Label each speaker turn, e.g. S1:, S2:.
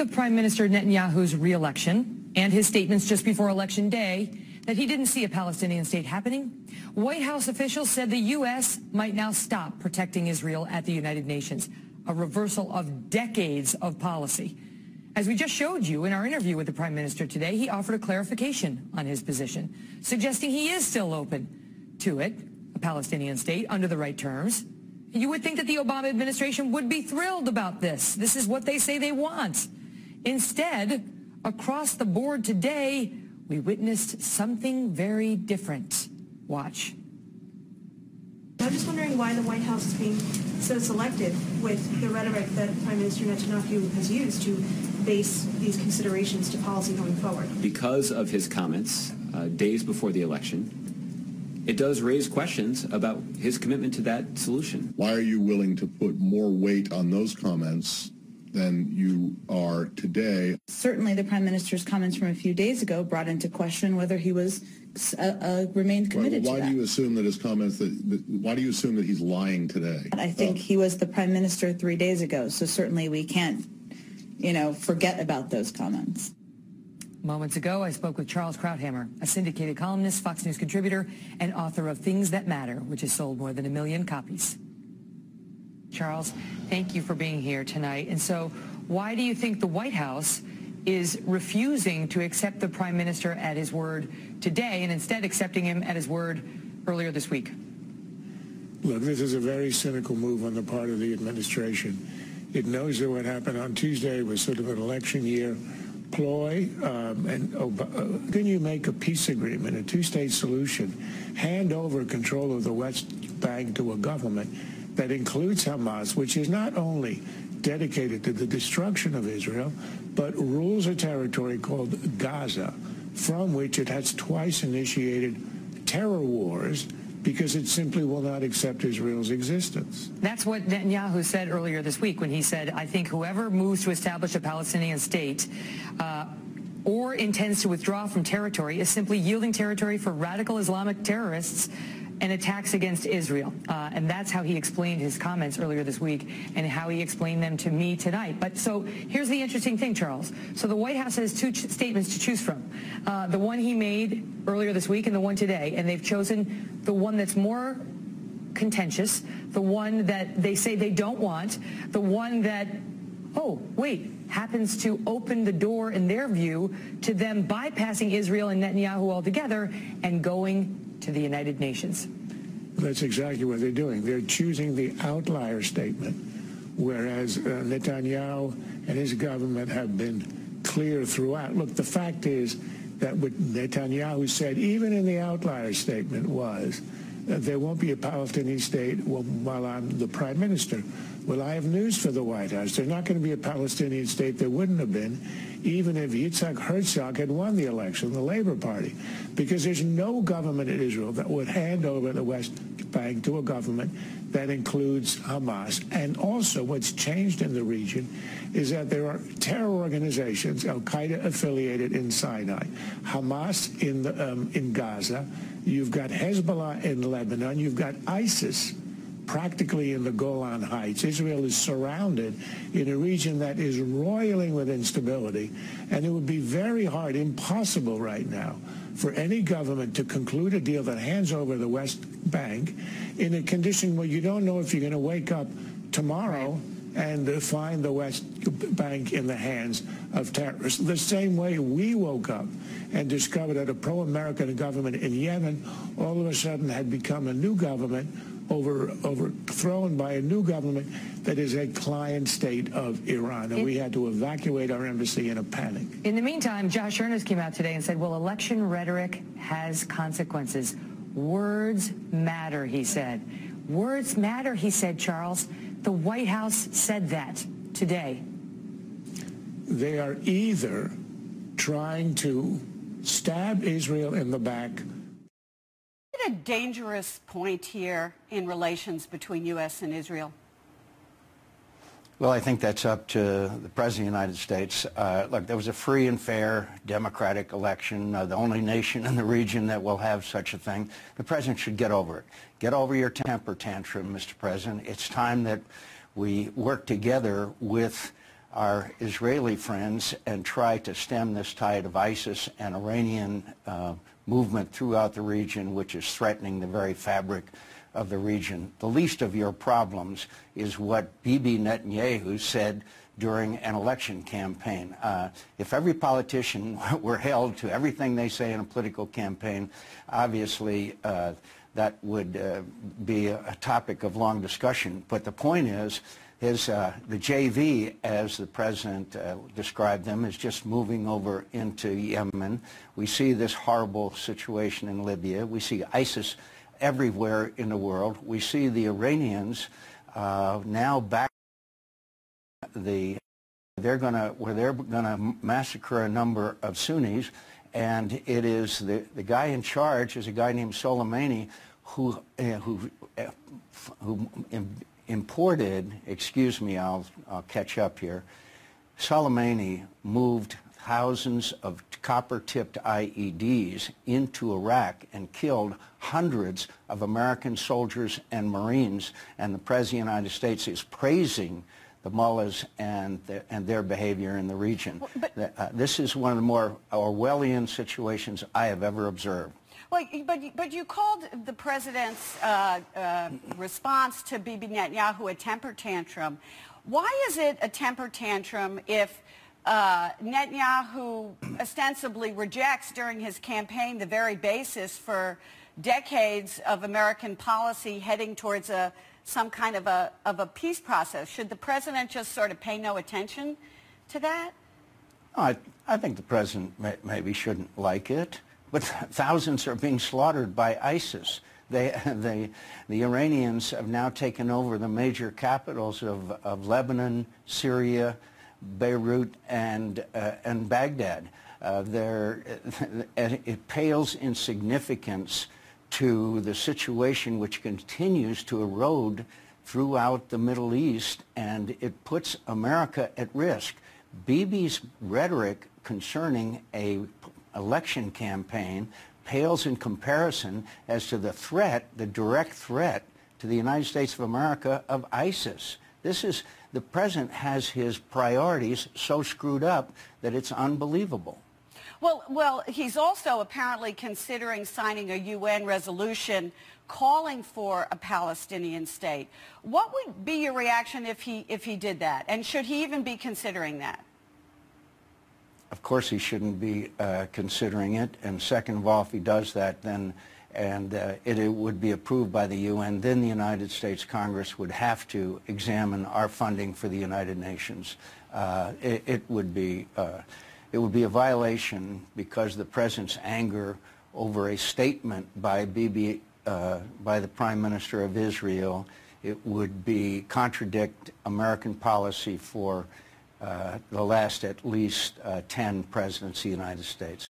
S1: of Prime Minister Netanyahu's re-election and his statements just before Election Day that he didn't see a Palestinian state happening, White House officials said the U.S. might now stop protecting Israel at the United Nations, a reversal of decades of policy. As we just showed you in our interview with the Prime Minister today, he offered a clarification on his position, suggesting he is still open to it, a Palestinian state, under the right terms. You would think that the Obama administration would be thrilled about this. This is what they say they want. Instead, across the board today, we witnessed something very different. Watch.
S2: I'm just wondering why the White House is being so selective with the rhetoric that Prime Minister Netanyahu has used to base these considerations to policy going forward.
S3: Because of his comments days before the election, it does raise questions about his commitment to that solution.
S4: Why are you willing to put more weight on those comments than you are today?
S5: Certainly the Prime Minister's comments from a few days ago brought into question whether he was remained committed to that.
S4: Why do you assume that his comments, why do you assume that he's lying today?
S5: I think he was the Prime Minister 3 days ago, so certainly we can't, forget about those comments.
S1: Moments ago, I spoke with Charles Krauthammer, a syndicated columnist, Fox News contributor, and author of Things That Matter, which has sold more than 1 million copies. Charles, thank you for being here tonight. And so why do you think the White House is refusing to accept the Prime Minister at his word today and instead accepting him at his word earlier this week?
S6: Look, this is a very cynical move on the part of the administration. It knows that what happened on Tuesday was sort of an election year ploy, can you make a peace agreement, a two-state solution, hand over control of the West Bank to a government that includes Hamas, which is not only dedicated to the destruction of Israel, but rules a territory called Gaza, from which it has twice initiated terror wars because it simply will not accept Israel's existence.
S1: That's what Netanyahu said earlier this week when he said, I think whoever moves to establish a Palestinian state or intends to withdraw from territory is simply yielding territory for radical Islamic terrorists and attacks against Israel. And that's how he explained his comments earlier this week and how he explained them to me tonight. But so here's the interesting thing, Charles. So the White House has two statements to choose from. The one he made earlier this week and the one today. And they've chosen the one that's more contentious, the one that they say they don't want, the one that, happens to open the door, in their view, to them bypassing Israel and Netanyahu altogether and going to the United Nations.
S6: That's exactly what they're doing. They're choosing the outlier statement, whereas Netanyahu and his government have been clear throughout. Look, the fact is that what Netanyahu said, even in the outlier statement, was that there won't be a Palestinian state while I'm the Prime Minister. Well, I have news for the White House. There's not going to be a Palestinian state. There wouldn't have been, even if Yitzhak Herzog had won the election, the Labor Party, because there's no government in Israel that would hand over the West Bank to a government that includes Hamas. And also what's changed in the region is that there are terror organizations, Al-Qaeda affiliated in Sinai, Hamas in Gaza, you've got Hezbollah in Lebanon, you've got ISIS practically in the Golan Heights. Israel is surrounded in a region that is roiling with instability, and it would be very hard, impossible right now, for any government to conclude a deal that hands over the West Bank in a condition where you don't know if you're going to wake up tomorrow and find the West Bank in the hands of terrorists. The same way we woke up and discovered that a pro-American government in Yemen all of a sudden had become a new government, overthrown by a new government that is a client state of Iran, and we had to evacuate our embassy in a panic.
S1: In the meantime, Josh Earnest came out today and said, well, election rhetoric has consequences. Words matter, he said. Words matter, he said, Charles. The White House said that today.
S6: They are either trying to stab Israel in the back.
S7: Is it a dangerous point here in relations between U.S. and Israel?
S8: Well, I think that's up to the President of the United States. Look, there was a free and fair democratic election, the only nation in the region that will have such a thing. The President should get over it. Get over your temper tantrum, Mr. President. It's time that we work together with our Israeli friends and try to stem this tide of ISIS and Iranian movement throughout the region, which is threatening the very fabric of the region. The least of your problems is what Bibi Netanyahu said during an election campaign. If every politician were held to everything they say in a political campaign, obviously that would be a topic of long discussion. But the point is the JV, as the president described them, is just moving over into Yemen. We see this horrible situation in Libya. We see ISIS everywhere in the world. We see the Iranians now back they're gonna massacre a number of Sunnis, and it is the guy in charge is a guy named Soleimani who imported, excuse me, I'll catch up here. Soleimani moved thousands of copper-tipped IEDs into Iraq and killed hundreds of American soldiers and Marines, and the President of the United States is praising the mullahs and their behavior in the region. This is one of the more Orwellian situations I have ever observed.
S7: Well, but you called the president's response to Bibi Netanyahu a temper tantrum. Why is it a temper tantrum if Netanyahu ostensibly rejects during his campaign the very basis for decades of American policy heading towards some kind of a peace process? Should the president just sort of pay no attention to that?
S8: I think the president maybe shouldn't like it, but thousands are being slaughtered by ISIS. The Iranians have now taken over the major capitals of Lebanon, Syria, Beirut, and Baghdad. It pales in significance to the situation which continues to erode throughout the Middle East, and it puts America at risk. Bibi's rhetoric concerning an election campaign pales in comparison as to the threat, the direct threat to the United States of America of ISIS. The president has his priorities so screwed up that it's unbelievable.
S7: Well, he's also apparently considering signing a UN resolution calling for a Palestinian state. What would be your reaction if he did that? And should he even be considering that?
S8: Of course he shouldn't be considering it. And second of all, if he does that, then it would be approved by the UN, then the United States Congress would have to examine our funding for the United Nations. It would be a violation because the president's anger over a statement by Bibi, by the Prime Minister of Israel, it would contradict American policy for the last at least 10 presidents of the United States.